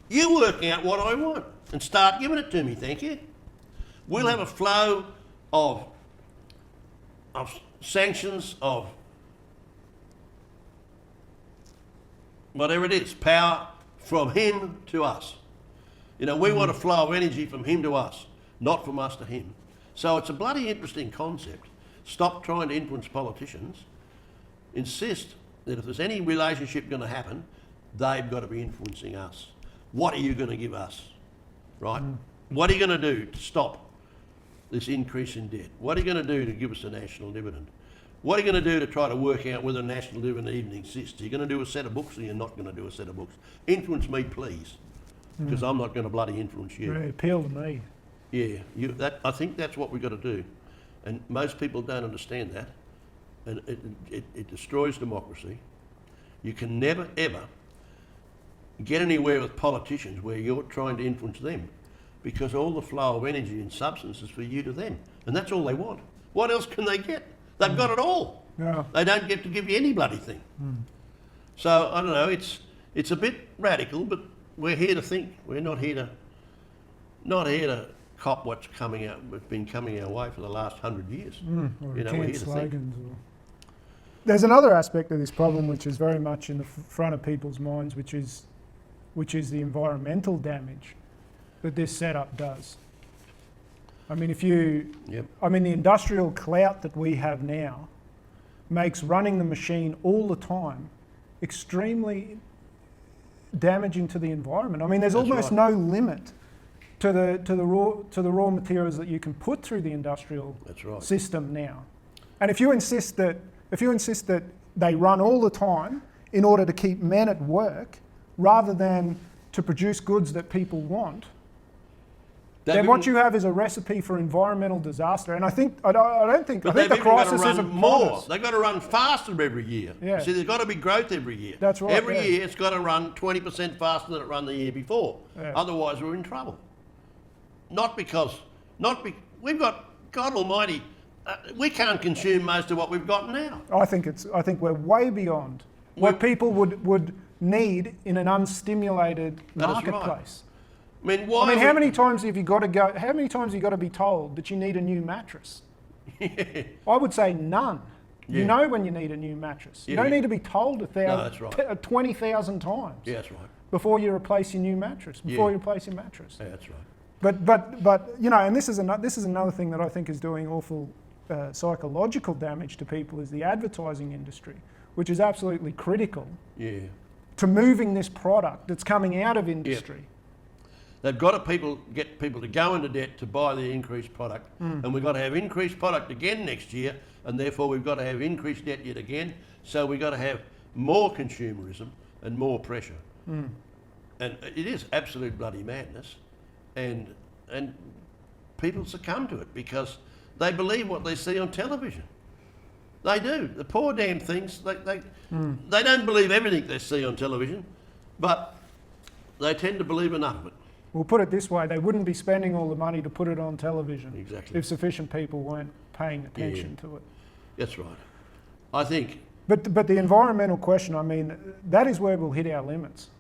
[SPEAKER 1] you work out what I want and start giving it to me, thank you. We'll have a flow of sanctions, of whatever it is, power from him to us. You know, we want a flow of energy from him to us, not from us to him. So it's a bloody interesting concept. Stop trying to influence politicians. Insist that if there's any relationship going to happen, they've got to be influencing us. What are you going to give us, right? What are you going to do to stop this increase in debt? What are you going to do to give us a national dividend? What are you going to do to try to work out whether a national dividend even exists? Are you going to do a set of books or you're not going to do a set of books? Influence me, please, because I'm not going to bloody influence you.
[SPEAKER 2] Really appeal to me.
[SPEAKER 1] Yeah, I think that's what we've got to do. And most people don't understand that. And it destroys democracy. You can never, ever get anywhere with politicians where you're trying to influence them, because all the flow of energy and substance is for you to them. And that's all they want. What else can they get? They've got it all.
[SPEAKER 2] Yeah.
[SPEAKER 1] They don't get to give you any bloody thing. So, I don't know, it's a bit radical, but we're here to think. We're not here to cop what's been coming our way for the last 100 years.
[SPEAKER 2] Or
[SPEAKER 1] You know, we're here to think.
[SPEAKER 2] slogans. There's another aspect of this problem which is very much in the front of people's minds, which is the environmental damage that this setup does. I mean, the industrial clout that we have now makes running the machine all the time extremely damaging to the environment. I mean, there's
[SPEAKER 1] That's
[SPEAKER 2] almost
[SPEAKER 1] right.
[SPEAKER 2] no limit to the raw materials that you can put through the industrial
[SPEAKER 1] That's right.
[SPEAKER 2] system now. And if you insist that they run all the time in order to keep men at work rather than to produce goods that people want, then what you have is a recipe for environmental disaster. And I think the crisis is upon
[SPEAKER 1] more.
[SPEAKER 2] us.
[SPEAKER 1] They've got to run faster every year.
[SPEAKER 2] Yeah.
[SPEAKER 1] See, there's got to be growth every year.
[SPEAKER 2] That's right,
[SPEAKER 1] Every
[SPEAKER 2] yeah.
[SPEAKER 1] year it's got to run 20% faster than it ran the year before.
[SPEAKER 2] Yeah.
[SPEAKER 1] Otherwise we're in trouble. We've got, God Almighty, we can't consume most of what we've got now.
[SPEAKER 2] I think we're way beyond what people would need in an unstimulated
[SPEAKER 1] That is right.
[SPEAKER 2] marketplace.
[SPEAKER 1] I mean,
[SPEAKER 2] How many times have you got to be told that you need a new mattress? I would say none. You
[SPEAKER 1] Yeah.
[SPEAKER 2] know when you need a new mattress. You
[SPEAKER 1] Yeah.
[SPEAKER 2] don't need to be told
[SPEAKER 1] that's right.
[SPEAKER 2] 20,000 times
[SPEAKER 1] Yeah, that's right.
[SPEAKER 2] before you replace your new mattress. Before you replace your mattress.
[SPEAKER 1] Yeah, that's right.
[SPEAKER 2] But you know, and this is another thing that I think is doing awful psychological damage to people is the advertising industry, which is absolutely critical
[SPEAKER 1] Yeah.
[SPEAKER 2] to moving this product that's coming out of industry.
[SPEAKER 1] They've got to get people to go into debt to buy the increased product. And we've got to have increased product again next year, and therefore we've got to have increased debt yet again. So we've got to have more consumerism and more pressure. And it is absolute bloody madness. And people succumb to it because they believe what they see on television. They do. The poor damn things, they don't believe everything they see on television, but they tend to believe enough of it.
[SPEAKER 2] We'll put it this way, they wouldn't be spending all the money to put it on television
[SPEAKER 1] Exactly.
[SPEAKER 2] if sufficient people weren't paying attention to it.
[SPEAKER 1] That's right. I think.
[SPEAKER 2] But the environmental question, I mean, that is where we'll hit our limits.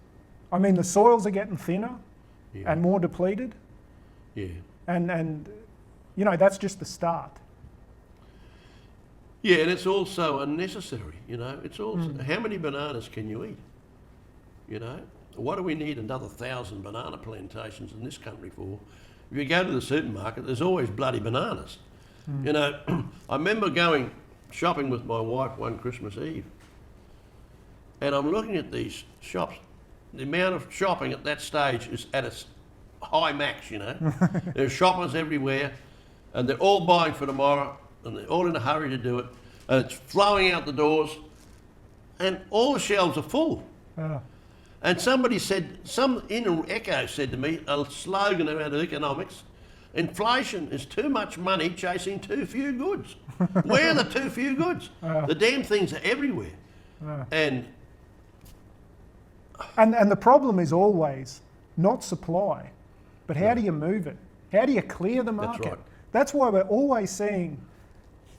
[SPEAKER 2] I mean, the soils are getting thinner and more depleted,
[SPEAKER 1] Yeah.
[SPEAKER 2] and you know, that's just the start.
[SPEAKER 1] Yeah, and it's also unnecessary, you know. It's also, how many bananas can you eat? You know? what do we need another 1,000 banana plantations in this country for? If you go to the supermarket, there's always bloody bananas. You know, I remember going shopping with my wife one Christmas Eve, and I'm looking at these shops. The amount of shopping at that stage is at its high max, you know. There's shoppers everywhere, and they're all buying for tomorrow, and they're all in a hurry to do it, and it's flowing out the doors, and all the shelves are full.
[SPEAKER 2] Oh.
[SPEAKER 1] And somebody said, some inner echo said to me, a slogan about economics, inflation is too much money chasing too few goods. Where are the too few goods? The damn things are everywhere. And
[SPEAKER 2] the problem is always not supply, but how do you move it? How do you clear the market?
[SPEAKER 1] That's right.
[SPEAKER 2] That's why we're always seeing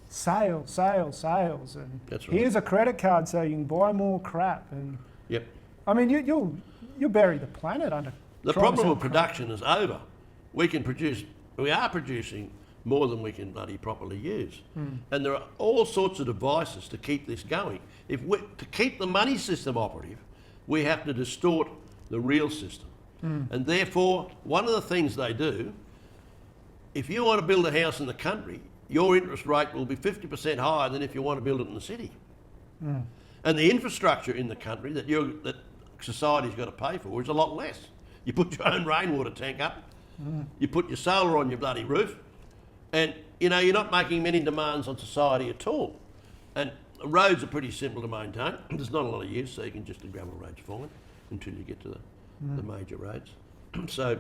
[SPEAKER 2] sales, sales, sales, and
[SPEAKER 1] That's right.
[SPEAKER 2] here's a credit card so you can buy more crap. And
[SPEAKER 1] yep.
[SPEAKER 2] I mean, you'll bury the planet under.
[SPEAKER 1] The
[SPEAKER 2] trying to
[SPEAKER 1] problem
[SPEAKER 2] sell
[SPEAKER 1] of production is over. We are producing more than we can bloody properly use. And there are all sorts of devices to keep this going. To keep the money system operative, we have to distort the real system. And therefore, one of the things they do, if you want to build a house in the country, your interest rate will be 50% higher than if you want to build it in the city. And the infrastructure in the country that society's got to pay for is a lot less. You put your own rainwater tank up, you put your solar on your bloody roof, and you know, you're not making many demands on society at all. And roads are pretty simple to maintain. There's not a lot of use, so you can just, the gravel road's fine until you get to the major roads. So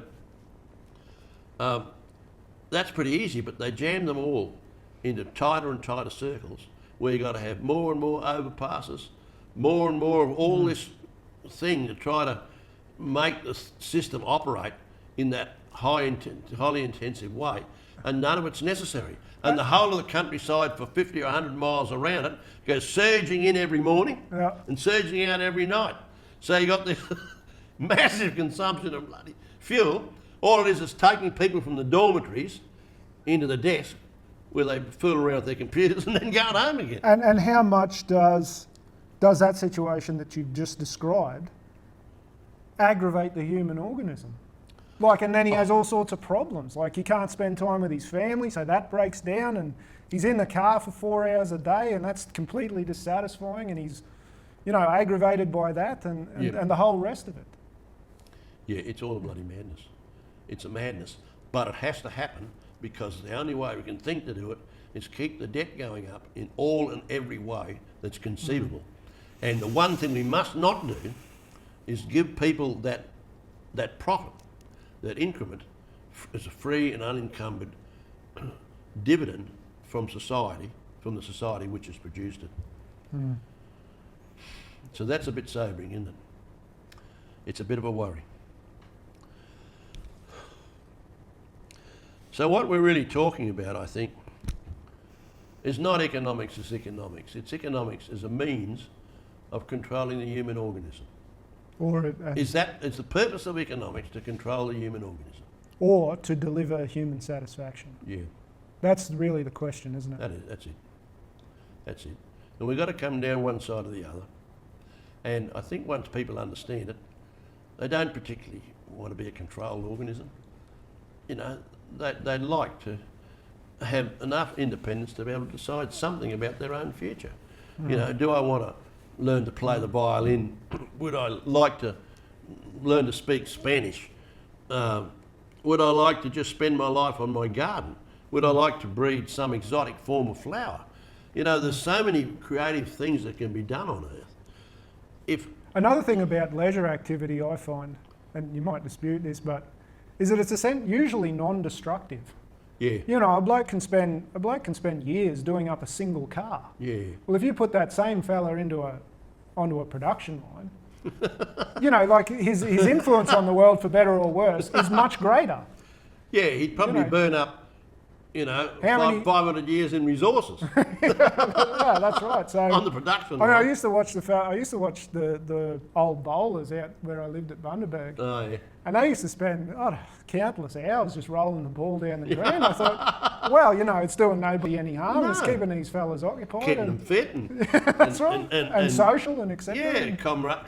[SPEAKER 1] that's pretty easy, but they jam them all into tighter and tighter circles where you've got to have more and more overpasses, more and more of all this thing to try to make the system operate in that highly intensive way, and none of it's necessary. And the whole of the countryside for 50 or 100 miles around it goes surging in every morning and surging out every night. So you got this massive consumption of bloody fuel. All it is taking people from the dormitories into the desk where they fool around with their computers and then going home again.
[SPEAKER 2] And how much does that situation that you've just described aggravate the human organism? Like, and then he has all sorts of problems. Like, he can't spend time with his family, so that breaks down, and he's in the car for 4 hours a day, and that's completely dissatisfying, and he's, you know, aggravated by that and the whole rest of it. Yeah,
[SPEAKER 1] it's all a bloody madness. It's a madness, but it has to happen because the only way we can think to do it is keep the debt going up in all and every way that's conceivable. And the one thing we must not do is give people that profit, that increment, as a free and unencumbered dividend from society, from the society which has produced it. So that's a bit sobering, isn't it? It's a bit of a worry. So what we're really talking about, I think, is not economics as economics. It's economics as a means of controlling the human organism. Is the purpose of economics to control the human organism?
[SPEAKER 2] Or to deliver human satisfaction?
[SPEAKER 1] Yeah.
[SPEAKER 2] That's really the question, isn't it?
[SPEAKER 1] That's it. And we've got to come down one side or the other. And I think once people understand it, they don't particularly want to be a controlled organism. You know, they like to have enough independence to be able to decide something about their own future. You know, do I want to learn to play the violin? Would I like to learn to speak Spanish? Would I like to just spend my life on my garden? Would I like to breed some exotic form of flower? You know, there's so many creative things that can be done on Earth.
[SPEAKER 2] Another thing about leisure activity I find, and you might dispute this, but is that it's usually non-destructive.
[SPEAKER 1] Yeah.
[SPEAKER 2] You know, a bloke can spend years doing up a single car.
[SPEAKER 1] Yeah.
[SPEAKER 2] Well, if you put that same fella onto a production line, you know, like his influence on the world, for better or worse, is much greater.
[SPEAKER 1] Yeah, he'd probably burn up, 500 years in resources.
[SPEAKER 2] Yeah, that's right. So
[SPEAKER 1] on the production
[SPEAKER 2] I
[SPEAKER 1] line.
[SPEAKER 2] used to watch the old bowlers out where I lived at Bundaberg.
[SPEAKER 1] Oh yeah.
[SPEAKER 2] And they used to spend countless hours just rolling the ball down the green. I thought, well, you know, it's doing nobody any harm.
[SPEAKER 1] No.
[SPEAKER 2] It's keeping these fellas occupied.
[SPEAKER 1] Keeping them fit.
[SPEAKER 2] That's right. And social and accepting.
[SPEAKER 1] Yeah,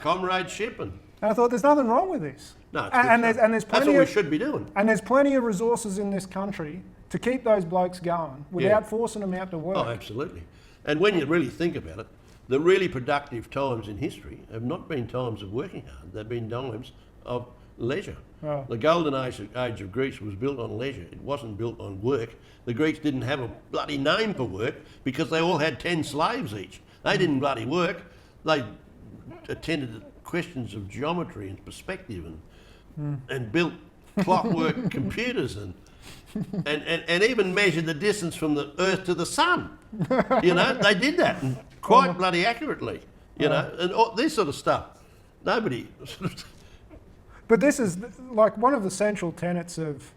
[SPEAKER 1] comradeship. And
[SPEAKER 2] And I thought, there's nothing wrong with this.
[SPEAKER 1] No, it's
[SPEAKER 2] and
[SPEAKER 1] good
[SPEAKER 2] there's and there's
[SPEAKER 1] stuff. That's
[SPEAKER 2] plenty
[SPEAKER 1] what we
[SPEAKER 2] of,
[SPEAKER 1] should be doing.
[SPEAKER 2] and there's plenty of resources in this country to keep those blokes going without forcing them out to work.
[SPEAKER 1] Oh, absolutely. And when you really think about it, the really productive times in history have not been times of working hard. They've been times of leisure.
[SPEAKER 2] Oh.
[SPEAKER 1] The golden age of Greece was built on leisure. It wasn't built on work. The Greeks didn't have a bloody name for work because they all had 10 slaves each. They didn't bloody work. They attended to questions of geometry and perspective and built clockwork computers and even measured the distance from the Earth to the Sun. You know, they did that and quite bloody accurately. You know, and all this sort of stuff. Nobody sort of.
[SPEAKER 2] But this is like one of the central tenets of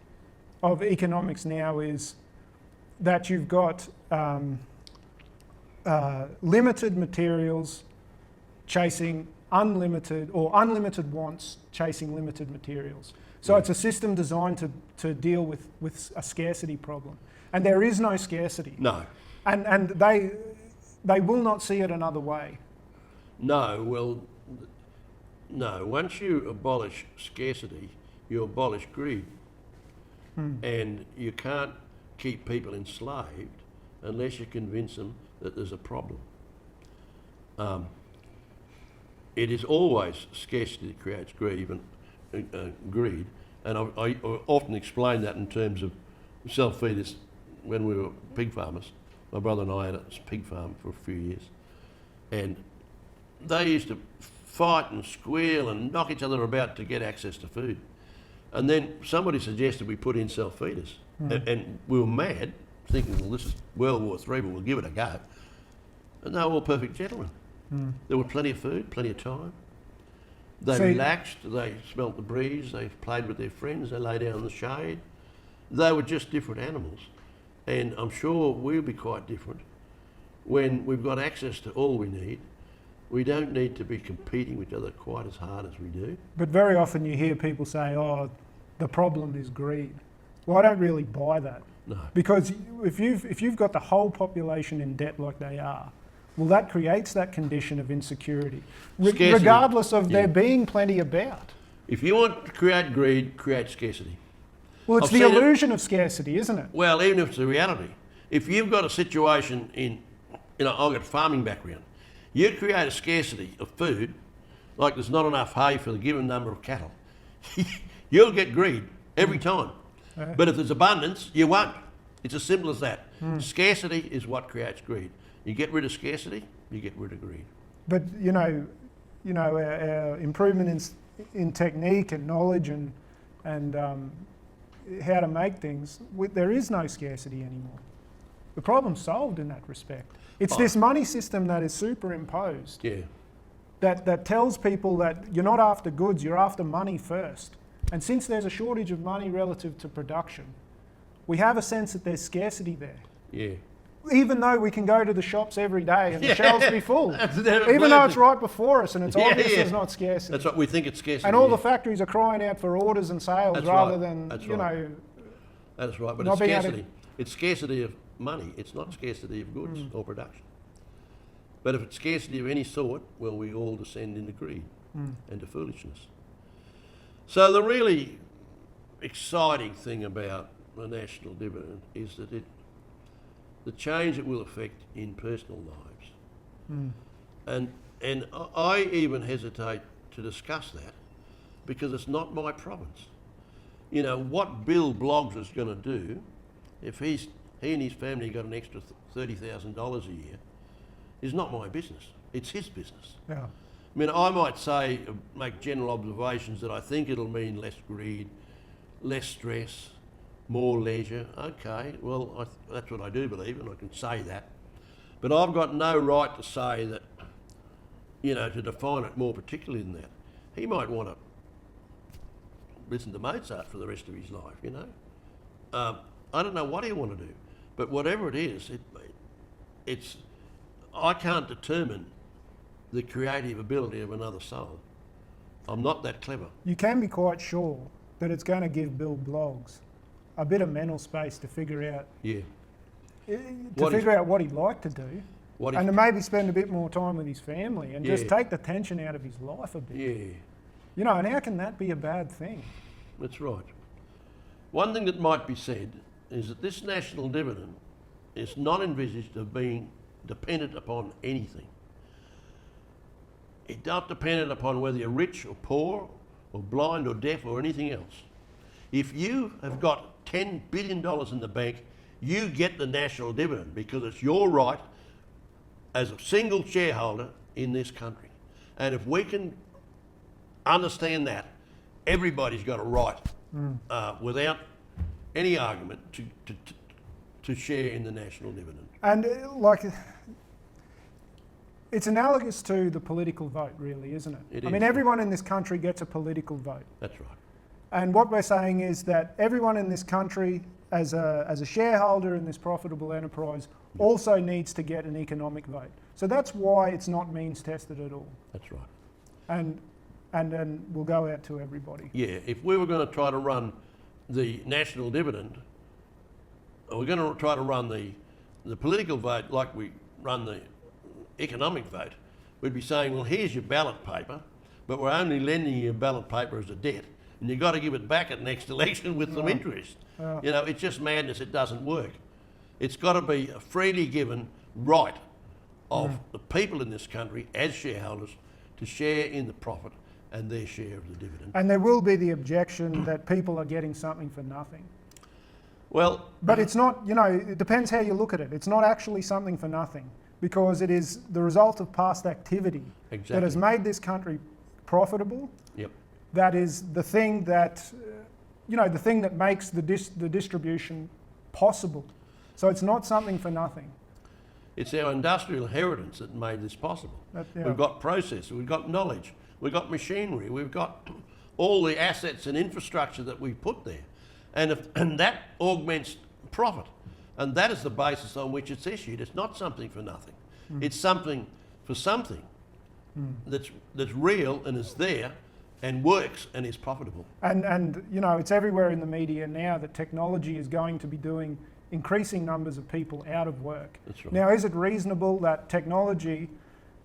[SPEAKER 2] economics now is that you've got limited materials chasing unlimited wants chasing limited materials. So it's a system designed to deal with a scarcity problem. And there is no scarcity.
[SPEAKER 1] No.
[SPEAKER 2] And they will not see it another way.
[SPEAKER 1] No, well, no. Once you abolish scarcity, you abolish greed. And you can't keep people enslaved unless you convince them that there's a problem. It is always scarcity that creates greed, and I often explain that in terms of self-feeders. When we were pig farmers, my brother and I had a pig farm for a few years, and they used to fight and squeal and knock each other about to get access to food. And then somebody suggested we put in self-feeders, and we were mad, thinking, well, this is World War III, but we'll give it a go. And they were all perfect gentlemen. There was plenty of food, plenty of time. They relaxed, they smelt the breeze, they played with their friends, they lay down in the shade. They were just different animals. And I'm sure we'll be quite different when we've got access to all we need. We don't need to be competing with each other quite as hard as we do.
[SPEAKER 2] But very often you hear people say, oh, the problem is greed. Well, I don't really buy that.
[SPEAKER 1] No.
[SPEAKER 2] Because if you've got the whole population in debt like they are, well, that creates that condition of insecurity, regardless of there being plenty about.
[SPEAKER 1] If you want to create greed, create scarcity.
[SPEAKER 2] Well, it's the illusion of scarcity, isn't it?
[SPEAKER 1] Well, even if it's a reality. If you've got a situation I've got a farming background. You create a scarcity of food, like there's not enough hay for the given number of cattle. You'll get greed every time. But if there's abundance, you won't. It's as simple as that. Scarcity is what creates greed. You get rid of scarcity, you get rid of greed.
[SPEAKER 2] But our improvement in technique and knowledge and how to make things, there is no scarcity anymore. The problem's solved in that respect. It's this money system that is superimposed.
[SPEAKER 1] Yeah.
[SPEAKER 2] That tells people that you're not after goods, you're after money first. And since there's a shortage of money relative to production, we have a sense that there's scarcity there.
[SPEAKER 1] Yeah.
[SPEAKER 2] Even though we can go to the shops every day and the shelves be full.
[SPEAKER 1] Absolutely.
[SPEAKER 2] Even though it's right before us and it's obvious there's not scarcity.
[SPEAKER 1] That's what we think it's scarcity.
[SPEAKER 2] And all the factories are crying out for orders and sales rather than,
[SPEAKER 1] That's right, but
[SPEAKER 2] not
[SPEAKER 1] it's
[SPEAKER 2] being able
[SPEAKER 1] scarcity. It's scarcity of money. It's not scarcity of goods or production. But if it's scarcity of any sort, well, we all descend into greed and to foolishness. So the really exciting thing about the National Dividend is that the change it will affect in personal lives. And I even hesitate to discuss that because it's not my province. You know, what Bill Bloggs is going to do, if he and his family got an extra $30,000 a year, is not my business. It's his business.
[SPEAKER 2] Yeah.
[SPEAKER 1] I mean, I might say, make general observations that I think it'll mean less greed, less stress, more leisure. Okay, well, that's what I do believe, and I can say that. But I've got no right to say that, to define it more particularly than that. He might want to listen to Mozart for the rest of his life, I don't know what he'll want to do, but whatever it is, I can't determine the creative ability of another soul. I'm not that clever.
[SPEAKER 2] You can be quite sure that it's going to give Bill Bloggs a bit of mental space to figure out what he'd like to do, and to maybe spend a bit more time with his family and just take the tension out of his life a bit.
[SPEAKER 1] Yeah.
[SPEAKER 2] You know, and how can that be a bad thing?
[SPEAKER 1] That's right. One thing that might be said is that this national dividend is not envisaged of being dependent upon anything. It's not dependent upon whether you're rich or poor or blind or deaf or anything else. If you have got $10 billion in the bank, you get the national dividend because it's your right as a single shareholder in this country. And if we can understand that, everybody's got a right without any argument to share in the national dividend.
[SPEAKER 2] And like, it's analogous to the political vote, really, isn't it?
[SPEAKER 1] It
[SPEAKER 2] I mean,
[SPEAKER 1] is.
[SPEAKER 2] everyone in this country gets a political vote.
[SPEAKER 1] That's right.
[SPEAKER 2] And what we're saying is that everyone in this country, as a shareholder in this profitable enterprise, also needs to get an economic vote. So that's why it's not means tested at all.
[SPEAKER 1] That's right.
[SPEAKER 2] And then we'll go out to everybody.
[SPEAKER 1] Yeah, if we were going to try to run the national dividend, or we're going to try to run the political vote like we run the economic vote, we'd be saying, well, here's your ballot paper, but we're only lending you your ballot paper as a debt, and you've got to give it back at next election with some interest. You know, it's just madness. It doesn't work. It's got to be a freely given right of the people in this country as shareholders to share in the profit and their share of the dividend.
[SPEAKER 2] And there will be the objection that people are getting something for nothing.
[SPEAKER 1] Well,
[SPEAKER 2] But it's not, you know, it depends how you look at it. It's not actually something for nothing because it is the result of past activity that has made this country profitable.
[SPEAKER 1] Yep.
[SPEAKER 2] That is the thing that, you know, the thing that makes the distribution possible. So it's not something for nothing.
[SPEAKER 1] It's our industrial inheritance that made this possible.
[SPEAKER 2] Yeah.
[SPEAKER 1] We've got process, we've got knowledge, we've got machinery, we've got all the assets and infrastructure that we put there. And that augments profit. And that is the basis on which it's issued. It's not something for nothing. It's something for something that's real and is there and works and is profitable.
[SPEAKER 2] And you know, it's everywhere in the media now that technology is going to be doing increasing numbers of people out of work.
[SPEAKER 1] That's right.
[SPEAKER 2] Now, is it reasonable that technology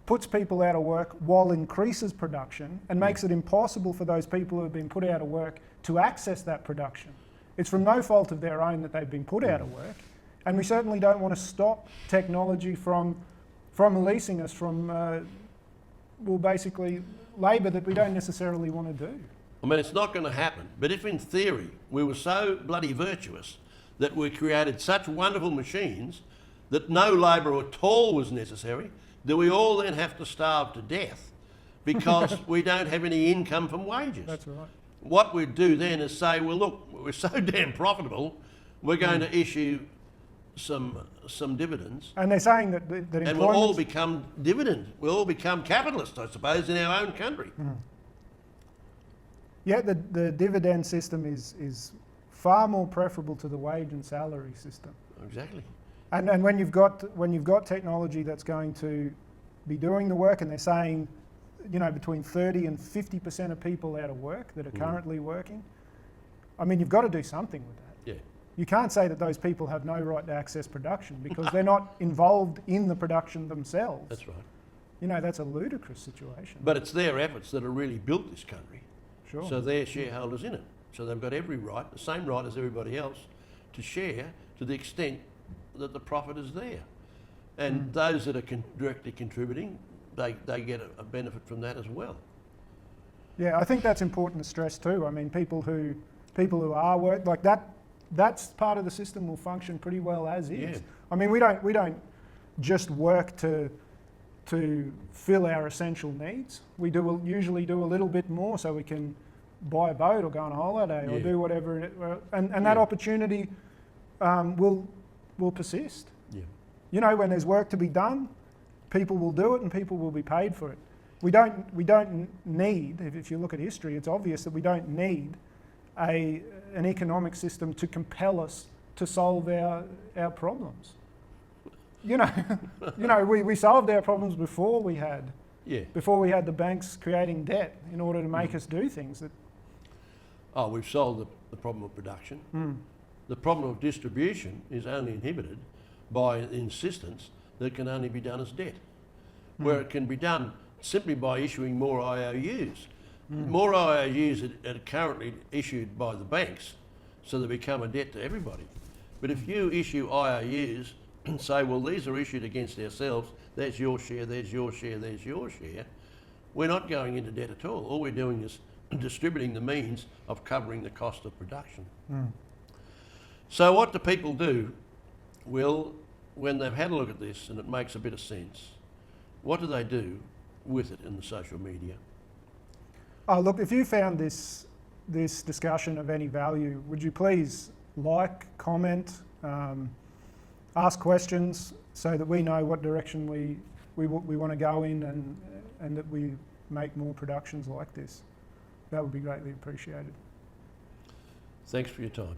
[SPEAKER 2] puts people out of work while increases production and makes it impossible for those people who have been put out of work to access that production? It's from no fault of their own that they've been put out of work, and we certainly don't want to stop technology from releasing us from, well, basically labour that we don't necessarily want to do.
[SPEAKER 1] I mean, it's not going to happen. But if in theory we were so bloody virtuous that we created such wonderful machines that no labour at all was necessary, do we all then have to starve to death because we don't have any income from wages?
[SPEAKER 2] That's right.
[SPEAKER 1] What we'd do then is say, well, look, we're so damn profitable, we're going to issue some dividends.
[SPEAKER 2] And they're saying that
[SPEAKER 1] And we'll all become we'll all become capitalists, I suppose, in our own country.
[SPEAKER 2] Yeah, the dividend system is far more preferable to the wage and salary system.
[SPEAKER 1] Exactly.
[SPEAKER 2] And when you've got technology that's going to be doing the work, and they're saying, you know, between 30 and 50% of people out of work that are currently working, I mean, you've got to do something with that.
[SPEAKER 1] Yeah.
[SPEAKER 2] You can't say that those people have no right to access production because they're not involved in the production themselves.
[SPEAKER 1] That's right.
[SPEAKER 2] You know, that's a ludicrous situation.
[SPEAKER 1] But it's their efforts that have really built this country.
[SPEAKER 2] Sure.
[SPEAKER 1] So they're shareholders in it. So they've got every right, the same right as everybody else, to share to the extent that the profit is there. And those that are directly contributing, they get a benefit from that as well.
[SPEAKER 2] Yeah, I think that's important to stress too. I mean, people who are like that's part of the system will function pretty well as is.
[SPEAKER 1] Yeah.
[SPEAKER 2] I mean, we don't just work to fill our essential needs. We usually do a little bit more so we can buy a boat or go on a holiday or do whatever, and that opportunity will persist.
[SPEAKER 1] Yeah.
[SPEAKER 2] You know, when there's work to be done, people will do it and people will be paid for it. We don't need, if you look at history, it's obvious that we don't need an economic system to compel us to solve our problems. You know, we solved our problems before we had the banks creating debt in order to make us do things that.
[SPEAKER 1] Oh, we've solved the problem of production. The problem of distribution is only inhibited by the insistence that it can only be done as debt, where it can be done simply by issuing more IOUs. More IOUs are currently issued by the banks, so they become a debt to everybody. But if you issue IOUs and say, well, these are issued against ourselves, there's your share, there's your share, there's your share, we're not going into debt at all. All we're doing is distributing the means of covering the cost of production. So what do people do? Well, when they've had a look at this and it makes a bit of sense, what do they do with it in the social media?
[SPEAKER 2] Oh, look, if you found this discussion of any value, would you please like, comment, ask questions so that we know what direction we want to go in and that we make more productions like this? That would be greatly appreciated.
[SPEAKER 1] Thanks for your time.